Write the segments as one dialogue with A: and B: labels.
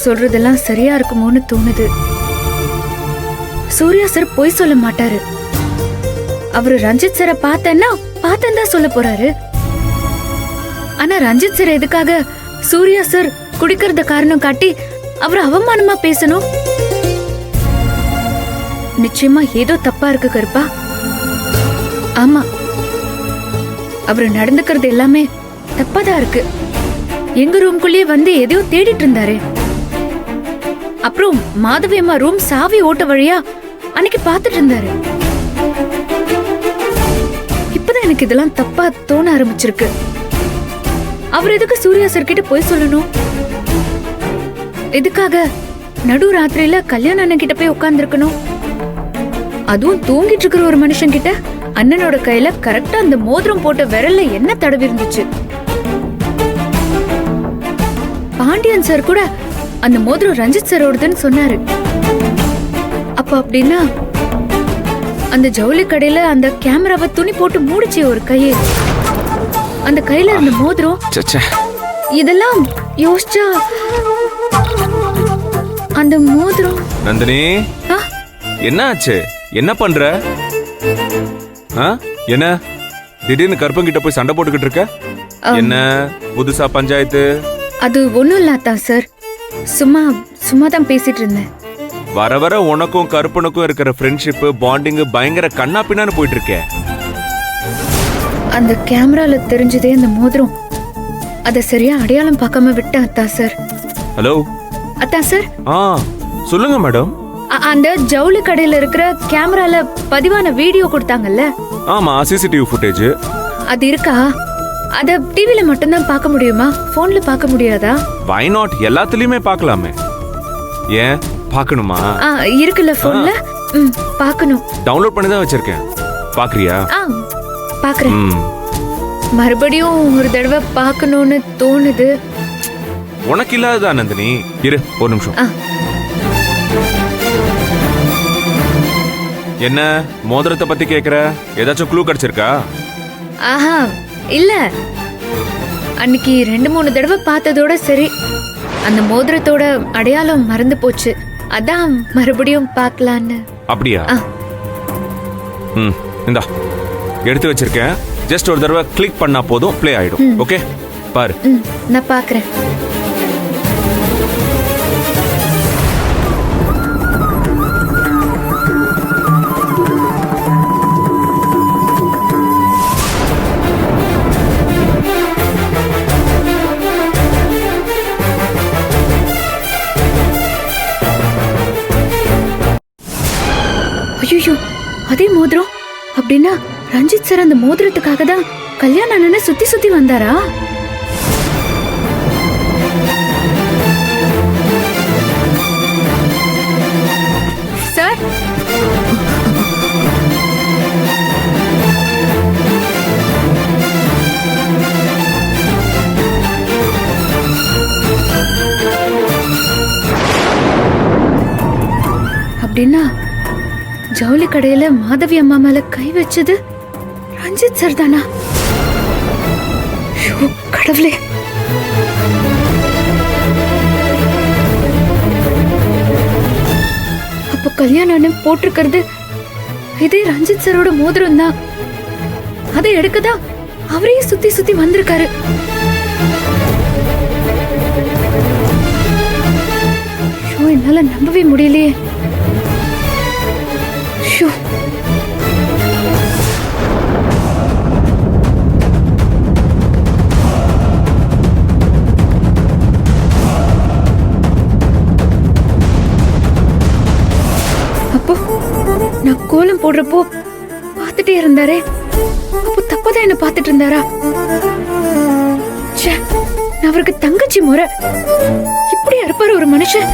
A: சொல்றதெல்லாம் சரியா இருக்குமோன்னு தோணுது. சூர்யா சார் பொய் சொல்ல மாட்டாரு. அவரு ரஞ்சித் சாரை பார்த்தேன்னு தான் சொல்ல போறாரு. ஆனா ரஞ்சித் சார் எதுக்காக சூர்யா சார் குடிக்கிறத காரணம் காட்டி அவர் அவமானமா பேசணும்? நிச்சயமா ஏதோ தப்பா இருக்கு கருப்பா. ஆமா, அவரு நடந்துக்கிறது எல்லாமே தப்பாதான் இருக்கு. எங்க ரூம்குள்ளேயே வந்து எதையோ தேடிட்டு இருந்தாரு. அப்புறம் மாதவி அம்மா ரூம் சாவி ஓட்ட வழியா அன்னைக்கு பாத்துட்டு இருந்தாரு. இப்பதான் எனக்கு இதெல்லாம் தப்பா தோண ஆரம்பிச்சிருக்கு. அவர் எதுக்கு சூர்யா சார் கிட்ட போய் சொல்லணும்? எதுக்காக நடு ராத்திரியில கல்யாண அண்ணன் கிட்ட போய் உட்கார்ந்துருக்கணும்? அதுவும் தூங்கிட்டு இருக்கிற ஒரு மனுஷன் கிட்ட. அண்ணனோட கையில கரெக்டா அந்த மோதிரம் போட்ட விரல்ல என்ன தடவி இருந்துச்சு. பாண்டியன் சார் கூட அந்த மோதிரம் ரஞ்சித் சாரோடதுன்னு சொன்னாரு. அப்ப அப்படின்னா அந்த ஜவுளி கடையில அந்த கேமராவை துணி போட்டு மூடிச்சு ஒரு கையை. அந்த கையில இருந்த மோதிரம். இதெல்லாம் யோசிச்சா அந்த மோதிரம்.
B: நந்தினி, என்ன ஆச்சு? என்ன பண்ற? என்ன திடீர்னு கருப்பங்கிட்ட போய் சண்டை போட்டுக்கிட்டு இருக்க? என்ன புதுசா பஞ்சாயத்து?
A: அது ஒண்ணும் இல்லாதா சார், சும்மா தான் பேசிட்டு இருந்தேன்.
B: வர வர உனக்கும் கருப்பனுக்கும் இருக்கிற ஃப்ரெண்ட்ஷிப் பாண்டிங் பயங்கர கண்ணா பின்னான்னு போயிட்டு இருக்கே.
A: அந்த கேமரால தெரிஞ்சதே அந்த மோதிரம். அத சரியா அடையாளம் பார்க்காம விட்டேன் அத்தா சார்.
B: ஹலோ
A: அத்தா சார்.
B: சொல்லுங்க மேடம்.
A: அந்த ஜவுளி கடையில இருக்கிற கேமரால பதிவான வீடியோ கொடுத்தாங்கல்ல?
B: ஆமா, சிசிடிவி ஃபுட்டேஜ்.
A: அது இருக்கா? அத டிவில மட்டும் தான் பார்க்க முடியுமா? போன்ல பார்க்க முடியாதா?
B: Why not? எல்லாத்துலயுமே பார்க்கலாமே. ஏன் பார்க்கணுமா?
A: இருக்குல்ல போன்ல. பார்க்கணும்.
B: டவுன்லோட் பண்ணி தான் வச்சிருக்கேன். பாக்குறியா?
A: பார்க்கறேன். மறுபடியும் ஒரு தடவை பார்க்கணும்னு தோணுது.
B: உனக்கு இல்லாததா நந்தினி? இரு ஒரு நிமிஷம். என்ன மோதிரத்தை பத்தி கேக்குற? ஏதாச்சும் க்ளூ கிடைச்சிருக்கா?
A: ஆஹா இல்ல, அன்னைக்கு 2-3 தடவை பார்த்ததோட சரி. அந்த மோதிரத்தோட அடையாளம் மறந்து போச்சு. அதான் மறுபடியும் பார்க்கலான்னு.
B: அப்படியா? இந்தா எடுத்து வச்சிருக்கேன். ஜஸ்ட் ஒரு தடவை கிளிக் பண்ணா போதும், ப்ளே ஆயிடும். ஓகே பாரு.
A: நான் பார்க்கறேன். ஐயோ, அதே மோதிரம். அப்படின்னா ரஞ்சித் சார் அந்த மோதிரத்துக்காக தான் கல்யாண அண்ணனை சுத்தி வந்தாரா? சார், அப்படின்னா ஜவுளி கடையில மாதவி அம்மா மேல கை வச்சது ரஞ்சித் சார் தானா? கடவுளே! அப்ப கல்யாணம் போட்டிருக்கிறது இதே ரஞ்சித் சாரோட மோதிரம் தான். அதை எடுக்கதான் அவரையே சுத்தி வந்திருக்காரு. என்னால நம்பவே முடியலையே. அப்போ நான் கோலம் போடுறப்போ பார்த்துட்டே இருந்தாரே, அப்போ தப்பாதான் என்ன பார்த்துட்டு இருந்தாரா? நான் அவருக்கு தங்கச்சி முறை. இப்படியா இருப்பாரு ஒரு மனுஷன்?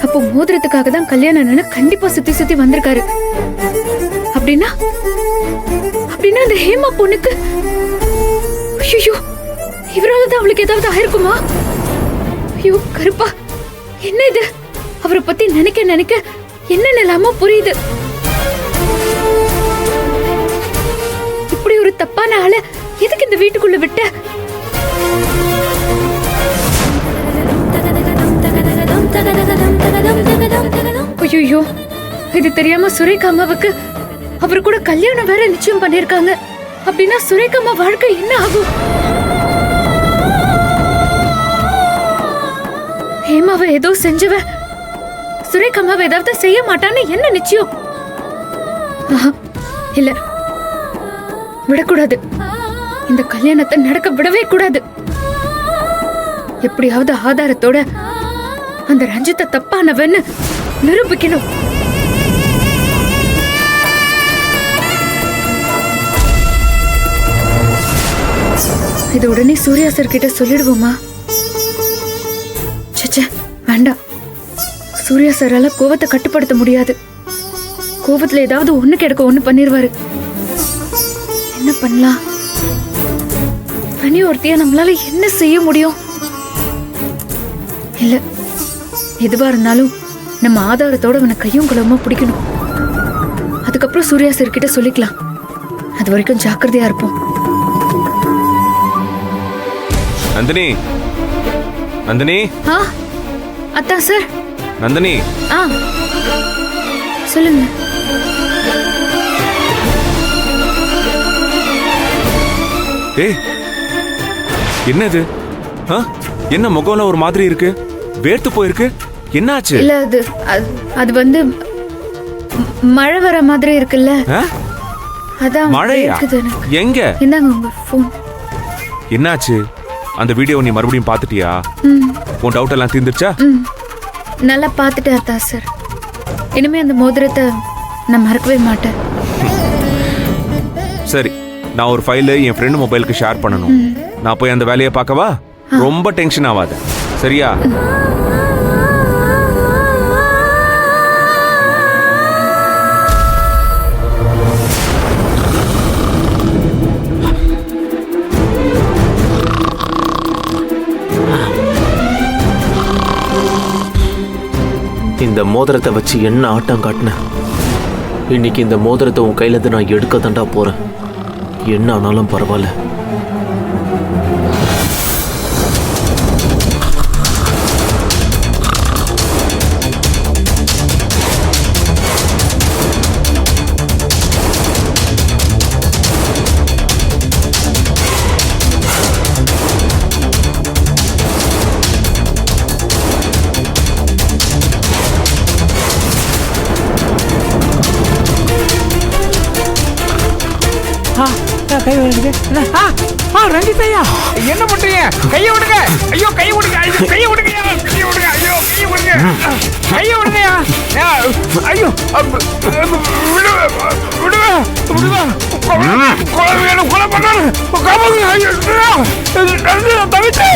A: அப்போ மோதிரத்துக்காக தான் கல்யாணம் கண்டிப்பா சுத்தி வந்திருக்காரு. அப்படின்னா அந்த ஹேமா பொண்ணுக்கு ஐயோ, இவராலதான் அவளுக்கு ஏதாவது ஆயிருக்குமா? ஐயோ கருப்பா, என்ன இது? அவரை பத்தி நினைக்க என்ன நிலாமோ புரியுது. இப்படி ஒரு தப்பான ஆளை எதுக்கு இந்த வீட்டுக்குள்ள விட்ட? ஐயோ, இது தெரியாம சுரேகா அம்மாவுக்கு அவர் கூட கல்யாணம் வேற நிச்சயம் பண்ணிருக்காங்க. அப்படின்னா சுரேகா அம்மா வாழ்க்கை என்ன ஆகும்? ஹேமாவை ஏதோ செஞ்சவ சுரேகா அம்மாவை ஏதாவது செய்ய மாட்டான்னு என்ன நிச்சயம்? ஆஹா, இல்ல, விடக்கூடாது. இந்த கல்யாணத்தை நடக்க விடவே கூடாது. எப்படியாவது ஆதாரத்தோட அந்த ரஞ்சித்தை தப்பானவன்னு நிரூபிக்கணும். இது உடனே சூர்யா சார் கிட்ட சொல்லிடுவோமா? சச்சே, வேண்டாம். சூர்யா சாரால கோவத்தை கட்டுப்படுத்த முடியாது. கோவத்துல ஏதாவது ஒண்ணு கிடக்க ஒண்ணு பண்ணிருவாரு. என்ன பண்ணலாம்? தனி ஒருத்தியா நம்மளால என்ன செய்ய முடியும்? இல்ல, எதுவா இருந்தாலும் நம்ம ஆதாரத்தோட அவனை கையும் குளமா பிடிக்கணும். அதுக்கப்புறம் சூர்யா சார் கிட்ட சொல்லிக்கலாம். அது வரைக்கும் ஜாக்கிரதையா இருப்போம்.
B: நந்தினி, நந்தினி.
A: ஆ, அத்தா சார்.
B: நந்தினி.
A: ஆ, சொல்லுங்க.
B: ஏய், என்னது? என்ன முகம்ல ஒரு மாதிரி இருக்கு? வேர்த்து போயிருக்கு. என்னாச்சு?
A: இல்ல, அது வந்து மழை வர மாதிரி இருக்குல்ல. அதான்
B: மழையா? எங்க?
A: இந்தாங்க உங்க போன்.
B: என்னாச்சு? அந்த வீடியோ நீ மறுபடியும் பாத்துட்டியா? உன் டவுட் எல்லாம் தீர்ந்துச்சா?
A: நல்லா பாத்துட்டேன் அத்தா சார். இனிமே அந்த மோதிரத்தை நான் மறக்கவே மாட்டேன்.
B: சரி, நான் ஒரு ஃபைல் என் ஃப்ரெண்ட் மொபைலுக்கு ஷேர் பண்ணணும். நான் போய் அந்த வேலையை பார்க்கவா? ரொம்ப டென்ஷன் ஆகாத, சரியா?
C: இந்த மோதிரத்தை வச்சு என்ன ஆட்டம் காட்டின? இன்னைக்கு இந்த மோதிரத்தை உன் கையில இருந்து நான் எடுக்க தாண்டா போறேன். என்ன ஆனாலும் பரவாயில்ல.
D: கை விடுங்க. ரஞ்சித் ஐயா, என்ன பண்றீங்க? கையை விடுங்க. ஐயோ, கையை விடுங்க. கையை விடுங்க. கையை விடுங்க. ஐயோ, கையை விடுங்க. கையை விடுங்கயா. ஐயோ, விடுங்க. விடுங்க. கொலை பண்ணாரு. தவிச்சு